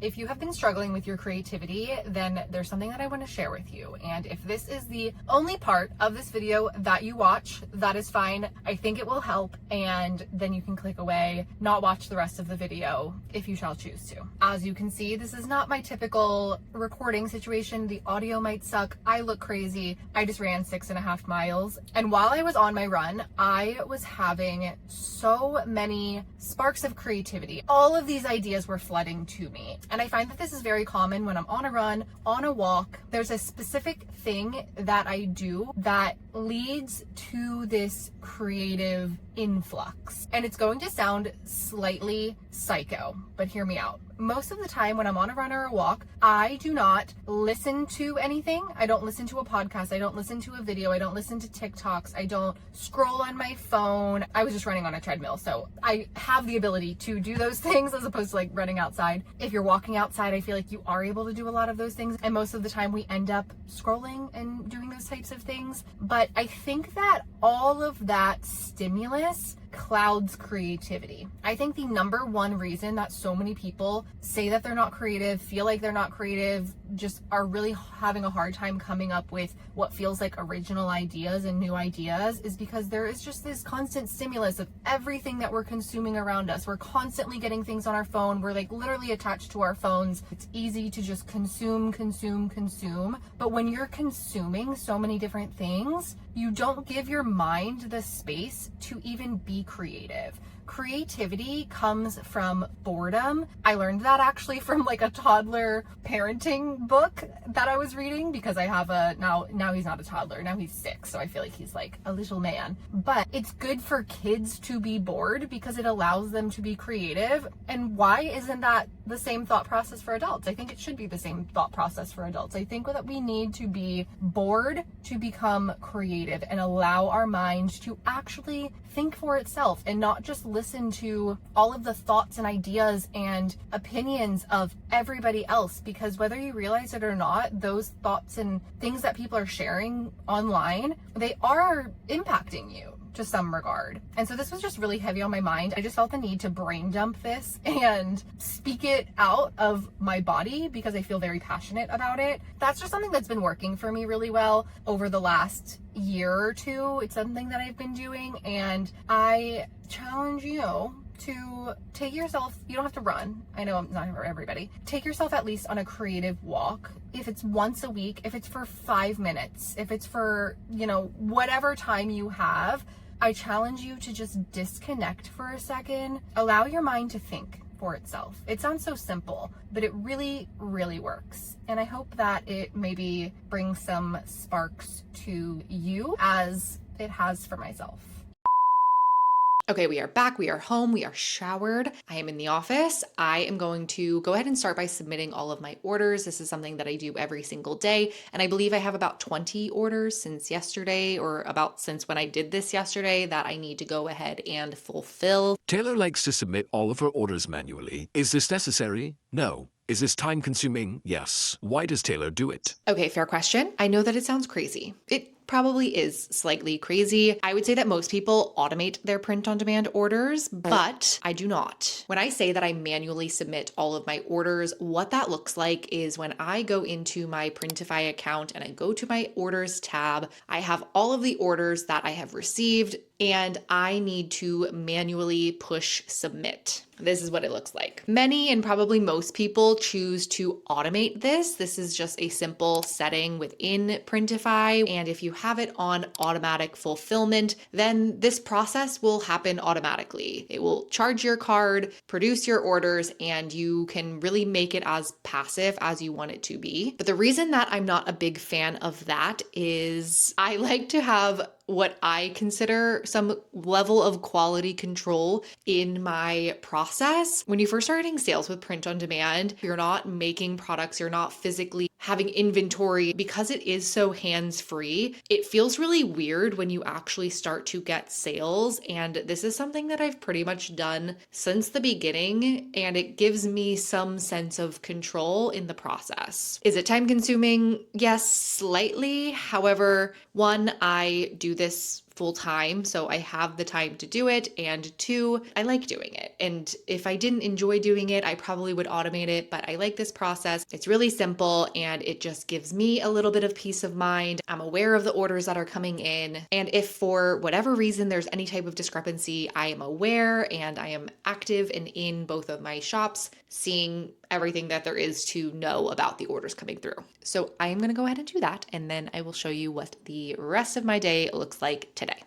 If you have been struggling with your creativity, then there's something that I want to share with you. And if this is the only part of this video that you watch, that is fine. I think it will help, and then you can click away, not watch the rest of the video if you shall choose to. As you can see, this is not my typical recording situation. The audio might suck. I look crazy. I just ran 6.5 miles. And while I was on my run, I was having so many sparks of creativity. All of these ideas were flooding to me. And I find that this is very common when I'm on a run, on a walk. There's a specific thing that I do that leads to this creative influx. And it's going to sound slightly psycho, but hear me out. Most of the time when I'm on a run or a walk, I do not listen to anything. I don't listen to a podcast. I don't listen to a video. I don't listen to TikToks. I don't scroll on my phone. I was just running on a treadmill, so I have the ability to do those things as opposed to like running outside. If you're walking outside, I feel like you are able to do a lot of those things. And most of the time we end up scrolling and doing those types of things. But I think that all of that stimulus clouds creativity. I think the number one reason that so many people say that they're not creative, feel like they're not creative, just are really having a hard time coming up with what feels like original ideas and new ideas is because there is just this constant stimulus of everything that we're consuming around us. We're constantly getting things on our phone. We're like literally attached to our phones. It's easy to just consume. But when you're consuming so many different things, you don't give your mind the space to even be creative. Creativity comes from boredom. I learned that actually from like a toddler parenting book that I was reading because I have now he's not a toddler, now he's 6, so I feel like he's like a little man. But it's good for kids to be bored because it allows them to be creative. And why isn't that the same thought process for adults? I think it should be the same thought process for adults. I think that we need to be bored to become creative and allow our mind to actually think for itself and not just listen to all of the thoughts and ideas and opinions of everybody else, because whether you realize it or not, those thoughts and things that people are sharing online, they are impacting you to some regard. And so this was just really heavy on my mind. I just felt the need to brain dump this and speak it out of my body because I feel very passionate about it. That's just something that's been working for me really well over the last year or two. It's something that I've been doing, and I challenge you to take yourself, you don't have to run, I know I'm not for everybody, take yourself at least on a creative walk. If it's once a week, if it's for 5 minutes, if it's for, whatever time you have, I challenge you to just disconnect for a second, allow your mind to think for itself. It sounds so simple, but it really, really works. And I hope that it maybe brings some sparks to you as it has for myself. Okay, we are back. We are home. We are showered. I am in the office. I am going to go ahead and start by submitting all of my orders. This is something that I do every single day. And I believe I have about 20 orders since yesterday, or about since when I did this yesterday, that I need to go ahead and fulfill. Taylor likes to submit all of her orders manually. Is this necessary? No. Is this time consuming? Yes. Why does Taylor do it? Okay, fair question. I know that it sounds crazy. It probably is slightly crazy. I would say that most people automate their print-on-demand orders, but I do not. When I say that I manually submit all of my orders, what that looks like is when I go into my Printify account and I go to my orders tab, I have all of the orders that I have received and I need to manually push submit. This is what it looks like. Many and probably most people choose to automate this. This is just a simple setting within Printify. And if you have it on automatic fulfillment, then this process will happen automatically. It will charge your card, produce your orders, and you can really make it as passive as you want it to be. But the reason that I'm not a big fan of that is I like to have what I consider some level of quality control in my process. When you first start getting sales with print on demand, you're not making products, you're not physically having inventory. Because it is so hands-free, it feels really weird when you actually start to get sales. And this is something that I've pretty much done since the beginning, and it gives me some sense of control in the process. Is it time consuming? Yes, slightly. However, one, I do this full time, so I have the time to do it, and two, I like doing it. And if I didn't enjoy doing it, I probably would automate it, but I like this process. It's really simple and it just gives me a little bit of peace of mind. I'm aware of the orders that are coming in, and if for whatever reason there's any type of discrepancy, I am aware and I am active and in both of my shops, seeing everything that there is to know about the orders coming through. So I am going to go ahead and do that, and then I will show you what the rest of my day looks like today.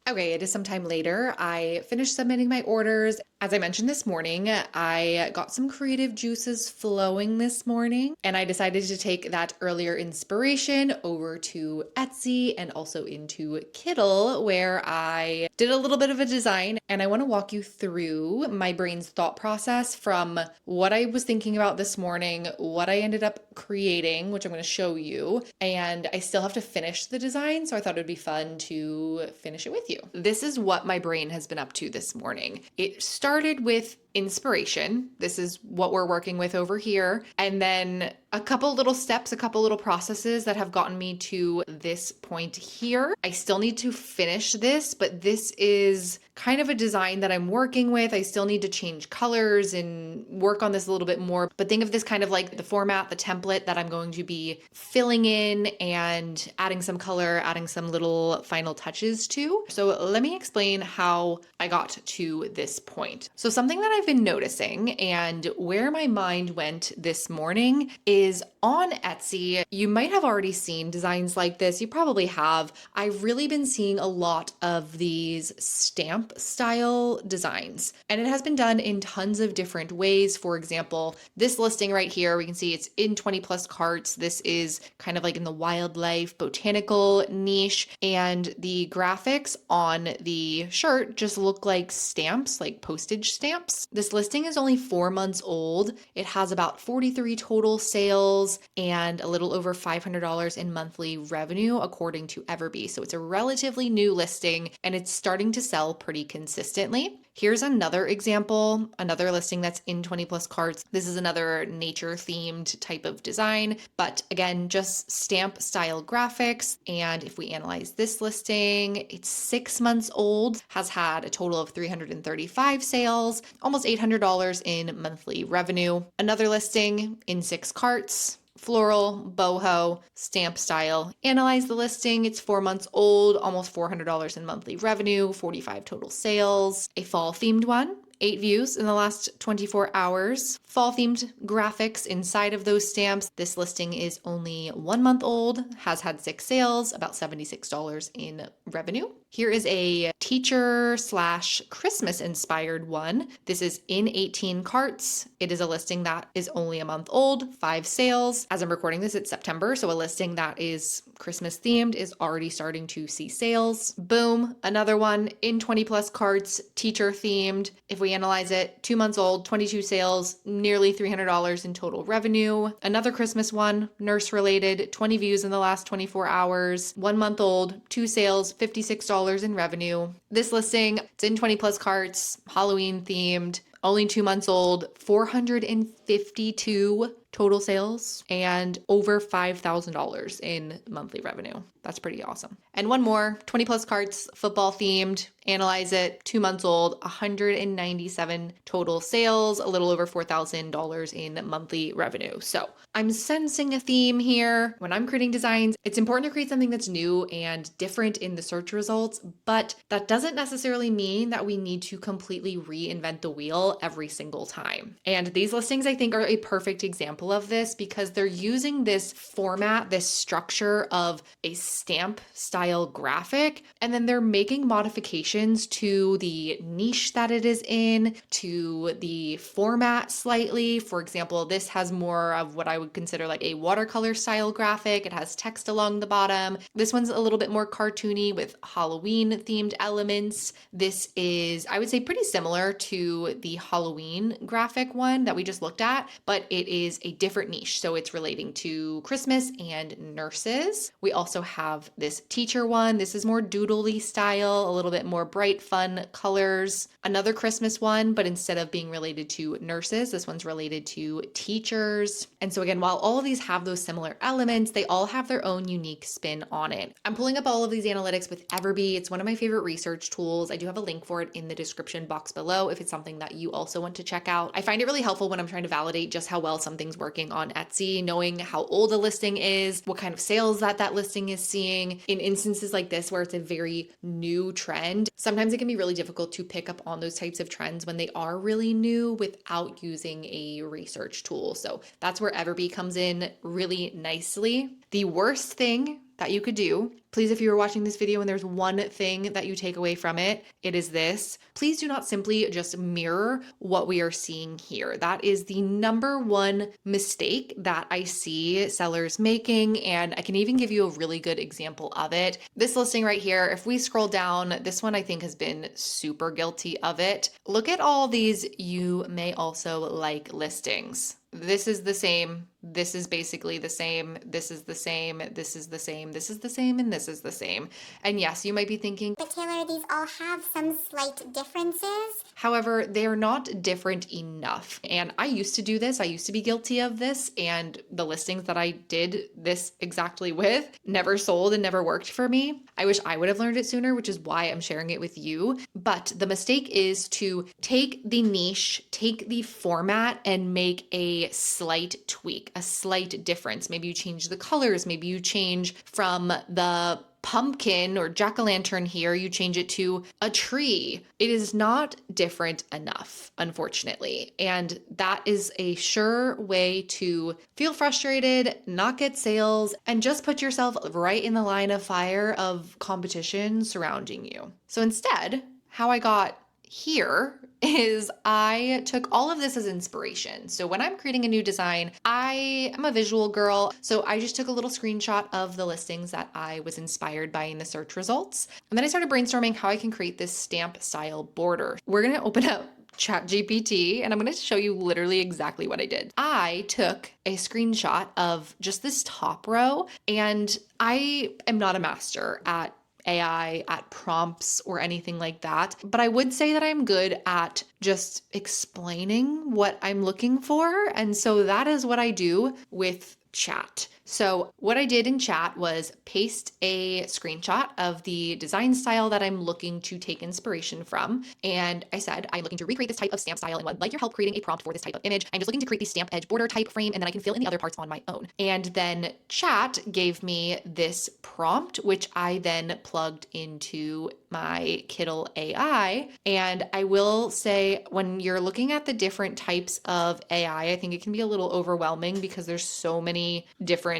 Okay, it is sometime later. I finished submitting my orders. As I mentioned this morning, I got some creative juices flowing this morning, and I decided to take that earlier inspiration over to Etsy and also into Kittl, where I did a little bit of a design, and I want to walk you through my brain's thought process from what I was thinking about this morning, what I ended up creating, which I'm going to show you, and I still have to finish the design, so I thought it would be fun to finish it with you. This is what my brain has been up to this morning. It started with inspiration. This is what we're working with over here. And then a couple little steps, a couple little processes that have gotten me to this point here. I still need to finish this, but this is kind of a design that I'm working with. I still need to change colors and work on this a little bit more, but think of this kind of like the format, the template that I'm going to be filling in and adding some color, adding some little final touches to. So let me explain how I got to this point. So something that I've been noticing and where my mind went this morning is on Etsy. You might have already seen designs like this. You probably have. I've really been seeing a lot of these stamp style designs, and it has been done in tons of different ways. For example, this listing right here, we can see it's in 20 plus carts. This is kind of like in the wildlife botanical niche, and the graphics on the shirt just look like stamps, like postage stamps. This listing is only 4 months old. It has about 43 total sales and a little over $500 in monthly revenue, according to Everbee. So it's a relatively new listing, and it's starting to sell pretty consistently. Here's another example, another listing that's in 20 plus carts. This is another nature themed type of design, but again, just stamp style graphics. And if we analyze this listing, it's 6 months old, has had a total of 335 sales, almost $800 in monthly revenue. Another listing in 6 carts, floral, boho, stamp style. Analyze the listing. It's 4 months old, almost $400 in monthly revenue, 45 total sales. A fall themed one, 8 views in the last 24 hours. Fall themed graphics inside of those stamps. This listing is only 1 month old, has had 6 sales, about $76 in revenue. Here is a teacher / Christmas inspired one. This is in 18 carts. It is a listing that is only a month old, 5 sales. As I'm recording this, it's September, so a listing that is Christmas themed is already starting to see sales. Boom, another one in 20 plus carts, teacher themed. If we analyze it, 2 months old, 22 sales, nearly $300 in total revenue. Another Christmas one, nurse related, 20 views in the last 24 hours, 1 month old, 2 sales, $56 in revenue. This listing, it's in 20 plus carts, Halloween themed, only 2 months old, 452 total sales, and over $5,000 in monthly revenue. That's pretty awesome. And one more, 20 plus carts, football themed. Analyze it, 2 months old, 197 total sales, a little over $4,000 in monthly revenue. So I'm sensing a theme here. When I'm creating designs, it's important to create something that's new and different in the search results, but that doesn't necessarily mean that we need to completely reinvent the wheel every single time. And these listings, I think, are a perfect example of this because they're using this format, this structure of a stamp style graphic, and then they're making modifications to the niche that it is in, to the format slightly. For example, this has more of what I would consider like a watercolor style graphic. It has text along the bottom. This one's a little bit more cartoony with Halloween themed elements. This is, I would say, pretty similar to the Halloween graphic one that we just looked at, but it is a different niche. So it's relating to Christmas and nurses. We also have this teacher one. This is more doodly style, a little bit more bright, fun colors. Another Christmas one, but instead of being related to nurses, this one's related to teachers. And so again, while all of these have those similar elements, they all have their own unique spin on it. I'm pulling up all of these analytics with Everbee. It's one of my favorite research tools. I do have a link for it in the description box below if it's something that you also want to check out. I find it really helpful when I'm trying to validate just how well something's working on Etsy, knowing how old a listing is, what kind of sales that listing is seeing. In instances like this where it's a very new trend, sometimes it can be really difficult to pick up on those types of trends when they are really new without using a research tool. So that's where Everbee comes in really nicely. The worst thing that you could do, please, if you were watching this video and there's one thing that you take away from it, it is this. Please do not simply just mirror what we are seeing here. That is the number one mistake that I see sellers making, and I can even give you a really good example of it. This listing right here, if we scroll down, this one I think has been super guilty of it. Look at all these "you may also like" listings. This is the same. This is basically the same. This is the same. This is the same. This is the same. And this is the same. And yes, you might be thinking, but Taylor, these all have some slight differences. However, they are not different enough. And I used to do this. I used to be guilty of this. And the listings that I did this exactly with never sold and never worked for me. I wish I would have learned it sooner, which is why I'm sharing it with you. But the mistake is to take the niche, take the format, and make a slight tweak, a slight difference. Maybe you change the colors. Maybe you change from the pumpkin or jack-o'-lantern here, you change it to a tree. It is not different enough, unfortunately. And that is a sure way to feel frustrated, not get sales, and just put yourself right in the line of fire of competition surrounding you. So instead, how I got here is I took all of this as inspiration. So when I'm creating a new design, I am a visual girl. So I just took a little screenshot of the listings that I was inspired by in the search results. And then I started brainstorming how I can create this stamp style border. We're going to open up ChatGPT and I'm going to show you literally exactly what I did. I took a screenshot of just this top row, and I am not a master at AI, at prompts or anything like that. But I would say that I'm good at just explaining what I'm looking for. And so that is what I do with chat. So what I did in chat was paste a screenshot of the design style that I'm looking to take inspiration from. And I said, I'm looking to recreate this type of stamp style and would like your help creating a prompt for this type of image. I'm just looking to create the stamp edge border type frame, and then I can fill in the other parts on my own. And then chat gave me this prompt, which I then plugged into my Kittl AI. And I will say, when you're looking at the different types of AI, I think it can be a little overwhelming because there's so many different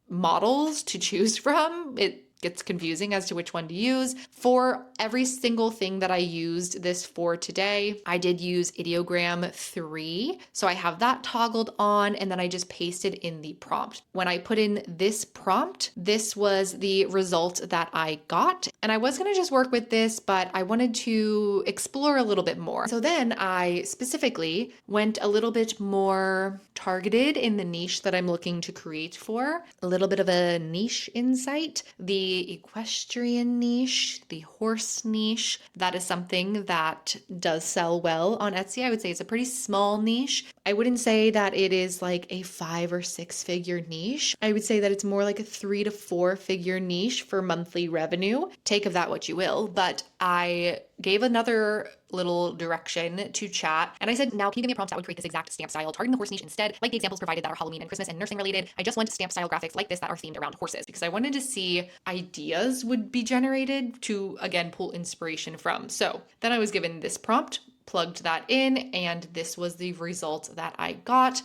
models to choose from. It gets confusing as to which one to use. For every single thing that I used this for today, I did use Ideogram 3. So I have that toggled on, and then I just pasted in the prompt. When I put in this prompt, this was the result that I got. And I was going to just work with this, but I wanted to explore a little bit more. So then I specifically went a little bit more targeted in the niche that I'm looking to create for. A little bit of a niche insight. The equestrian niche, the horse niche, that is something that does sell well on Etsy. I would say it's a pretty small niche. I wouldn't say that it is like a 5 or 6 figure niche. I would say that it's more like a 3 to 4 figure niche for monthly revenue. Take of that what you will, but I gave another little direction to chat. And I said, now can you give me a prompt that would create this exact stamp style, targeting the horse niche instead, like the examples provided that are Halloween and Christmas and nursing related. I just want stamp style graphics like this that are themed around horses, because I wanted to see ideas would be generated to, again, pull inspiration from. So then I was given this prompt, plugged that in, and this was the result that I got.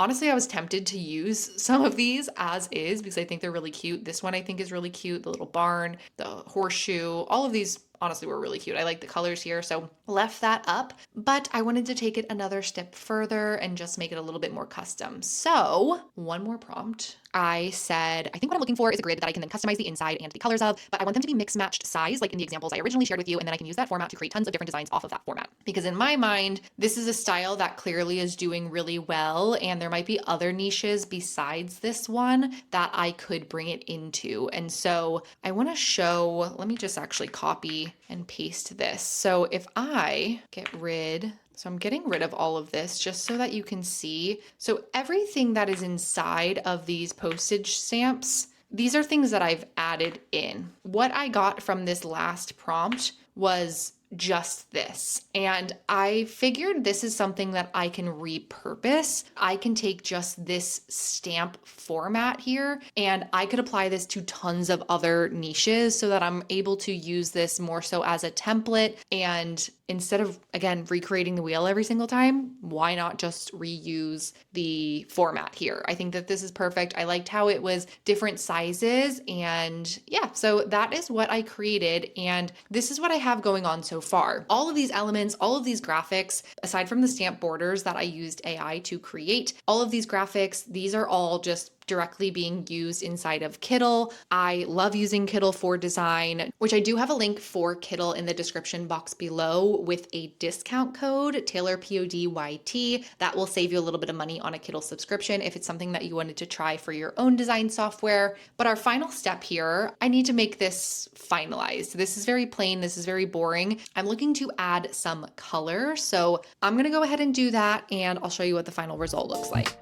Honestly, I was tempted to use some of these as is because I think they're really cute. This one I think is really cute. The little barn, the horseshoe, all of these honestly were really cute. I like the colors here, so left that up, but I wanted to take it another step further and just make it a little bit more custom. So one more prompt. I said, I think what I'm looking for is a grid that I can then customize the inside and the colors of, but I want them to be mix matched size, like in the examples I originally shared with you, and then I can use that format to create tons of different designs off of that format. Because in my mind, this is a style that clearly is doing really well, and there might be other niches besides this one that I could bring it into. And so I want to show, let me just actually copy and paste this. So if I get rid, so I'm getting rid of all of this just so that you can see. So everything that is inside of these postage stamps, these are things that I've added in. What I got from this last prompt was just this. And I figured this is something that I can repurpose. I can take just this stamp format here and I could apply this to tons of other niches so that I'm able to use this more so as a template. And instead of, again, recreating the wheel every single time, why not just reuse the format here? I think that this is perfect. I liked how it was different sizes. And yeah, so that is what I created. And this is what I have going on so far. All of these elements, all of these graphics, aside from the stamp borders that I used AI to create, all of these graphics, these are all just directly being used inside of Kittl. I love using Kittl for design, which I do have a link for Kittl in the description box below with a discount code, Taylor PODYT. That will save you a little bit of money on a Kittl subscription if it's something that you wanted to try for your own design software. But our final step here, I need to make this finalized. This is very plain. This is very boring. I'm looking to add some color. So I'm going to go ahead and do that and I'll show you what the final result looks like.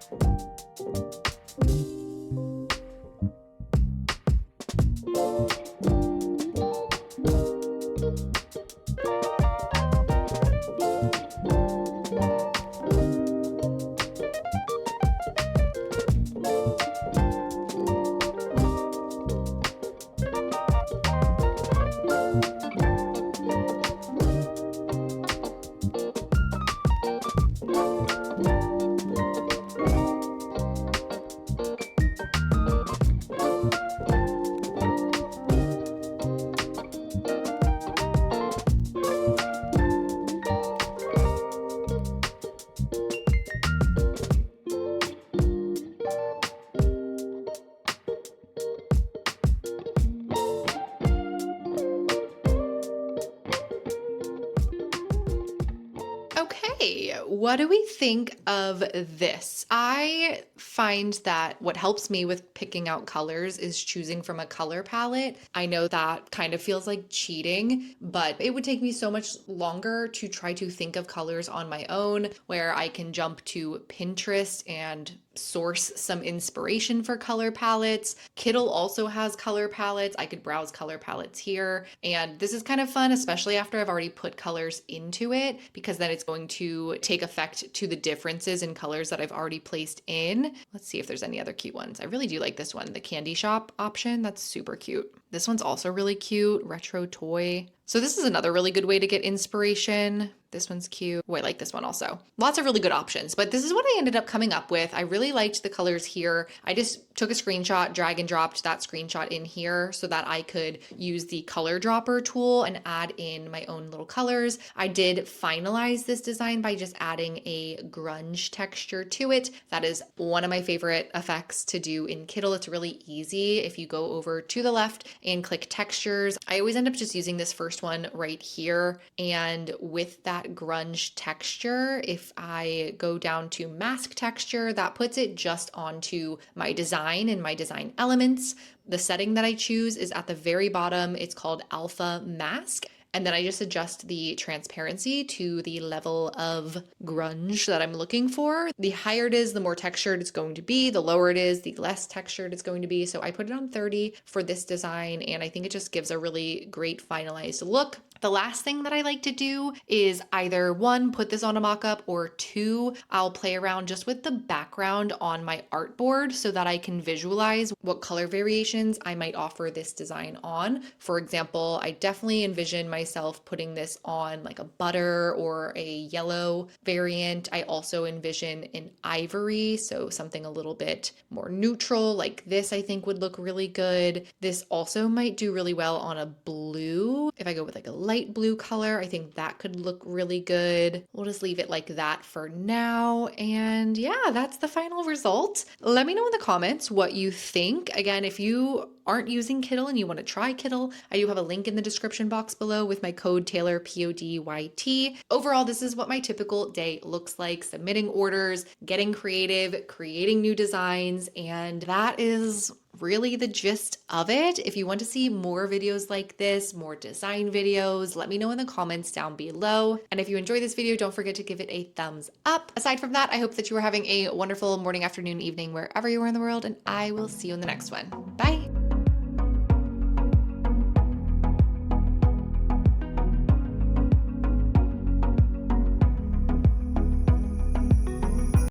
Okay, what do we think of this? I find that what helps me with picking out colors is choosing from a color palette. I know that kind of feels like cheating, but it would take me so much longer to try to think of colors on my own, where I can jump to Pinterest and source some inspiration for color palettes. Kittl also has color palettes. I could browse color palettes here. And this is kind of fun, especially after I've already put colors into it, because then it's going to take effect to the differences in colors that I've already placed in. Let's see if there's any other cute ones. I really do like this one, the candy shop option. That's super cute. This one's also really cute, retro toy. So this is another really good way to get inspiration. This one's cute. Oh, I like this one also. Lots of really good options, but this is what I ended up coming up with. I really liked the colors here. I just took a screenshot, drag and dropped that screenshot in here so that I could use the color dropper tool and add in my own little colors. I did finalize this design by just adding a grunge texture to it. That is one of my favorite effects to do in Kittl. It's really easy. If you go over to the left and click textures, I always end up just using this first one right here. And with that grunge texture, if I go down to mask texture, that puts it just onto my design and my design elements. The setting that I choose is at the very bottom. It's called Alpha Mask. And then I just adjust the transparency to the level of grunge that I'm looking for. The higher it is, the more textured it's going to be. The lower it is, the less textured it's going to be. So I put it on 30 for this design, and I think it just gives a really great finalized look. The last thing that I like to do is either one, put this on a mock-up, or two, I'll play around just with the background on my artboard so that I can visualize what color variations I might offer this design on. For example, I definitely envision myself putting this on like a butter or a yellow variant. I also envision an ivory, so something a little bit more neutral like this I think would look really good. This also might do really well on a blue if I go with like a light blue color. I think that could look really good. We'll just leave it like that for now. And yeah, that's the final result. Let me know in the comments what you think. Again, if you aren't using Kittl and you want to try Kittl, I do have a link in the description box below with my code Taylor, PODYT. Overall, this is what my typical day looks like: submitting orders, getting creative, creating new designs, and that is really the gist of it. If you want to see more videos like this, more design videos, let me know in the comments down below. And if you enjoyed this video, don't forget to give it a thumbs up. Aside from that, I hope that you are having a wonderful morning, afternoon, evening, wherever you are in the world, and I will see you in the next one. Bye.